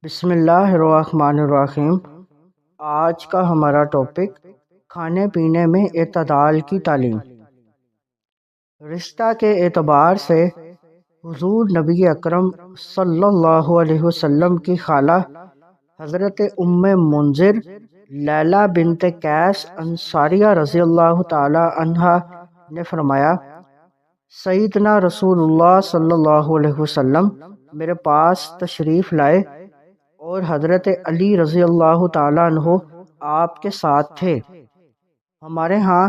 بسم اللہ الرحمن الرحیم۔ آج کا ہمارا ٹاپک کھانے پینے میں اعتدال کی تعلیم۔ رشتہ کے اعتبار سے حضور نبی اکرم صلی اللہ علیہ وسلم کی خالہ حضرت ام منذر لیلہ بنت قیس انصاریہ رضی اللہ تعالی عنہا نے فرمایا، سیدنا رسول اللہ صلی اللہ علیہ وسلم میرے پاس تشریف لائے اور حضرت علی رضی اللہ تعالیٰ عنہ آپ کے ساتھ تھے۔ ہمارے ہاں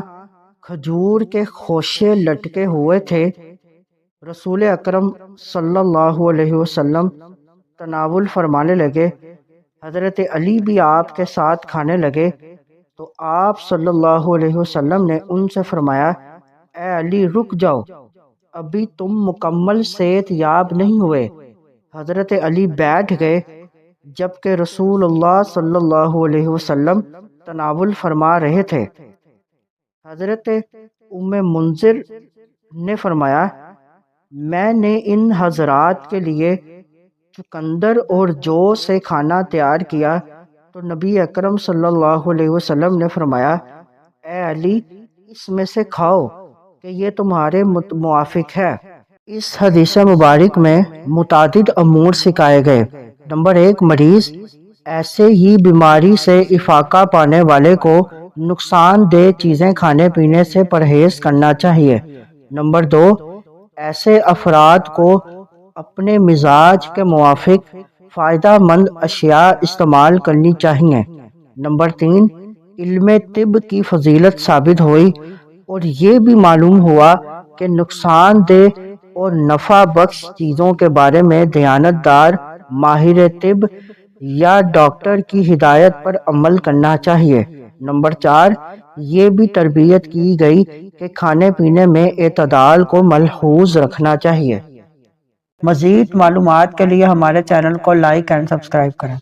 کھجور کے خوشے لٹکے ہوئے تھے۔ رسول اکرم صلی اللہ علیہ وسلم تناول فرمانے لگے، حضرت علی بھی آپ کے ساتھ کھانے لگے تو آپ صلی اللہ علیہ وسلم نے ان سے فرمایا، اے علی رک جاؤ، ابھی تم مکمل صحت یاب نہیں ہوئے۔ حضرت علی بیٹھ گئے جبکہ رسول اللہ صلی اللہ علیہ وسلم تناول فرما رہے تھے۔ حضرت ام منذر نے فرمایا، میں نے ان حضرات کے لیے چقندر اور جو سے کھانا تیار کیا تو نبی اکرم صلی اللہ علیہ وسلم نے فرمایا، اے علی اس میں سے کھاؤ کہ یہ تمہارے موافق ہے۔ اس حدیث مبارک میں متعدد امور سکھائے گئے۔ نمبر 1، مریض ایسے ہی بیماری سے افاقہ پانے والے کو نقصان دہ چیزیں کھانے پینے سے پرہیز کرنا چاہیے۔ نمبر 2، ایسے افراد کو اپنے مزاج کے موافق فائدہ مند اشیاء استعمال کرنی چاہیے۔ نمبر 3، علم طب کی فضیلت ثابت ہوئی اور یہ بھی معلوم ہوا کہ نقصان دہ اور نفع بخش چیزوں کے بارے میں دیانتدار ماہر طب یا ڈاکٹر کی ہدایت پر عمل کرنا چاہیے۔ نمبر 4، یہ بھی تربیت کی گئی کہ کھانے پینے میں اعتدال کو ملحوظ رکھنا چاہیے۔ مزید معلومات کے لیے ہمارے چینل کو لائک اینڈ سبسکرائب کریں۔